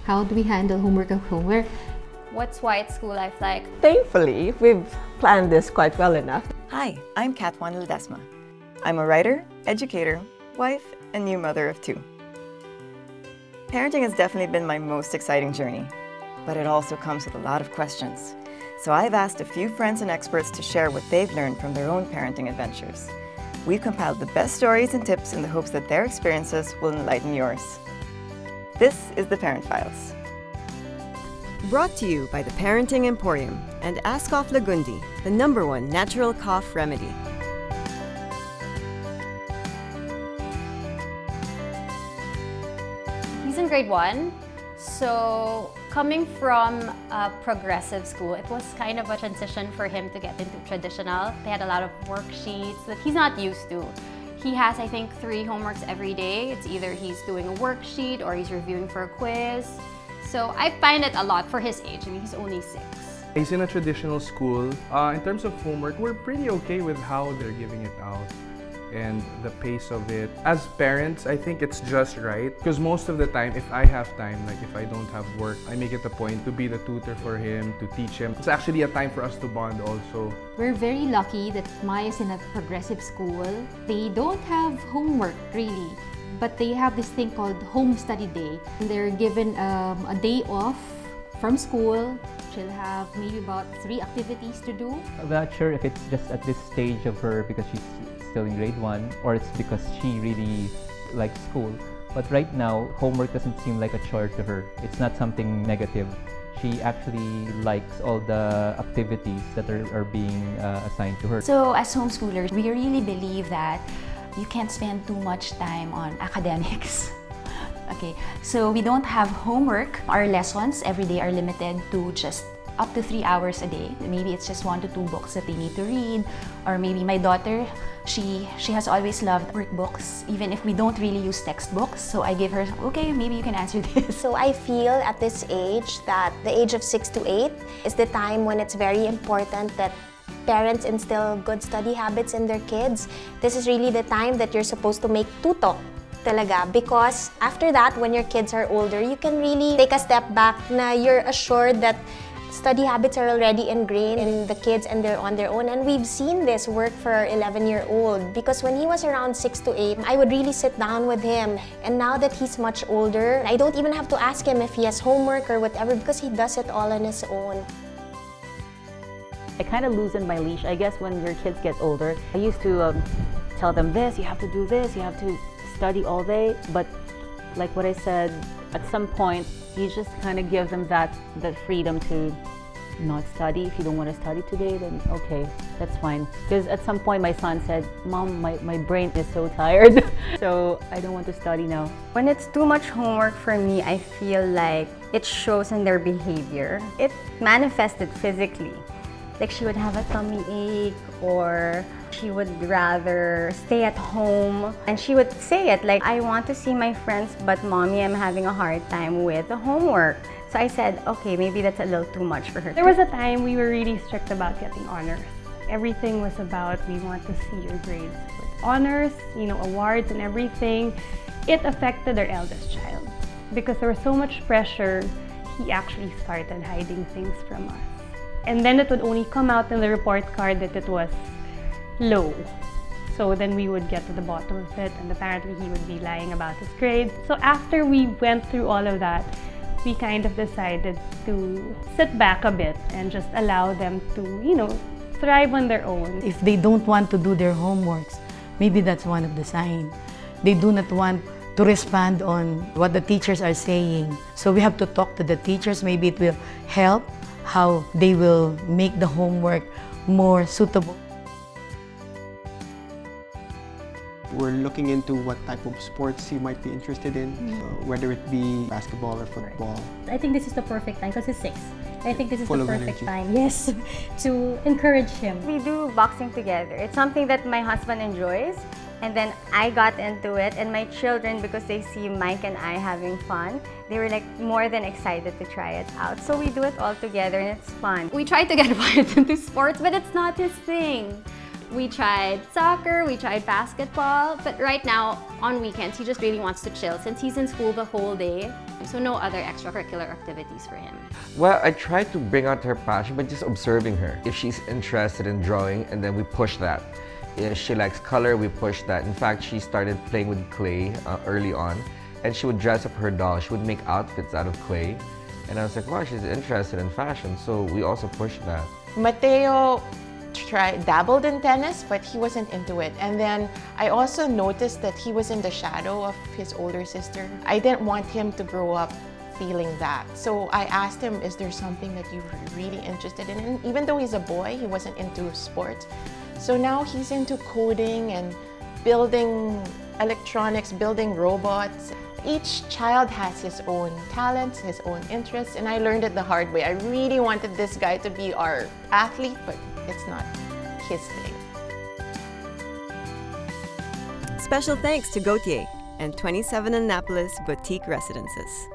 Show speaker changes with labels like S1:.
S1: How do we handle homework at home?
S2: What's White school life like?
S3: Thankfully, we've planned this quite well enough.
S4: Hi, I'm Kat Juan Ledesma. I'm a writer, educator, wife, and new mother of 2. Parenting has definitely been my most exciting journey, but it also comes with a lot of questions. So I've asked a few friends and experts to share what they've learned from their own parenting adventures. We've compiled the best stories and tips in the hopes that their experiences will enlighten yours. This is the Parent Files.
S5: Brought to you by the Parenting Emporium and Ask Off Lagundi, the #1 natural cough remedy.
S2: He's in grade 1, so coming from a progressive school, it was kind of a transition for him to get into traditional. They had a lot of worksheets that he's not used to. He has, I think, 3 homeworks every day. It's either he's doing a worksheet or he's reviewing for a quiz. So I find it a lot for his age. I mean, he's only 6.
S6: He's in a traditional school. In terms of homework, we're pretty okay with how they're giving it out and the pace of it. As parents, I think it's just right because most of the time, if I have time, like if I don't have work, I make it a point to be the tutor for him, to teach him. It's actually a time for us to bond also.
S1: We're very lucky that Maya's in a progressive school. They don't have homework really, but they have this thing called home study day. They're given a day off from school. She'll have maybe about 3 activities to do.
S7: I'm not sure if it's just at this stage of her because she's still in grade 1 or it's because she really likes school. But right now, homework doesn't seem like a chore to her. It's not something negative. She actually likes all the activities that are being assigned to her.
S8: So as homeschoolers, we really believe that you can't spend too much time on academics. Okay, so we don't have homework. Our lessons every day are limited to just up to 3 hours a day. Maybe it's just 1 to 2 books that they need to read. Or maybe my daughter, she has always loved workbooks, even if we don't really use textbooks. So I give her, okay, maybe you can answer this.
S9: So I feel at this age that the age of 6 to 8 is the time when it's very important that parents instill good study habits in their kids. This is really the time that you're supposed to make tutok talaga, because after that, when your kids are older, you can really take a step back na you're assured that study habits are already ingrained in the kids and they're on their own. And we've seen this work for our 11-year-old because when he was around 6 to 8, I would really sit down with him. And now that he's much older, I don't even have to ask him if he has homework or whatever because he does it all on his own.
S10: I kind of loosened my leash, I guess, when your kids get older. I used to tell them this, you have to do this, you have to study all day. But like what I said, at some point, you just kind of give them that freedom to not study. If you don't want to study today, then okay, that's fine. Because at some point, my son said, Mom, my brain is so tired, so I don't want to study now.
S11: When it's too much homework for me, I feel like it shows in their behavior. It manifested physically. Like she would have a tummy ache or she would rather stay at home. And she would say it like, I want to see my friends, but Mommy, I'm having a hard time with the homework. So I said, okay, maybe that's a little too much for her.
S12: There was a time we were really strict about getting honors. Everything was about, we want to see your grades. With honors, you know, awards and everything, it affected our eldest child. Because there was so much pressure, he actually started hiding things from us. And then it would only come out in the report card that it was low. So then we would get to the bottom of it, and apparently he would be lying about his grades. So after we went through all of that, we kind of decided to sit back a bit and just allow them to, you know, thrive on their own.
S13: If they don't want to do their homeworks, maybe that's one of the signs. They do not want to respond on what the teachers are saying. So we have to talk to the teachers. Maybe it will help how they will make the homework more suitable.
S14: We're looking into what type of sports he might be interested in, whether it be basketball or football.
S15: I think this is the perfect time because he's 6. I think this is
S14: Full
S15: the
S14: of
S15: perfect
S14: energy.
S15: time, yes, to encourage him.
S11: We do boxing together. It's something that my husband enjoys. And then I got into it, and my children, because they see Mike and I having fun, they were like more than excited to try it out. So we do it all together and it's fun.
S2: We tried to get Wyatt into sports, but it's not his thing. We tried soccer, we tried basketball, but right now, on weekends, he just really wants to chill. Since he's in school the whole day, So no other extracurricular activities for him.
S16: Well, I try to bring out her passion by just observing her. If she's interested in drawing, and then we push that. If she likes color, we push that. In fact, she started playing with clay early on, and she would dress up her doll. She would make outfits out of clay. And I was like, wow, she's interested in fashion, so we also pushed that.
S17: Mateo dabbled in tennis, but he wasn't into it. And then I also noticed that he was in the shadow of his older sister. I didn't want him to grow up feeling that. So I asked him, is there something that you're really interested in? And even though he's a boy, he wasn't into sports. So now he's into coding and building electronics, building robots. Each child has his own talents, his own interests, and I learned it the hard way. I really wanted this guy to be our athlete, but it's not his thing.
S5: Special thanks to Gautier and 27 Annapolis Boutique Residences.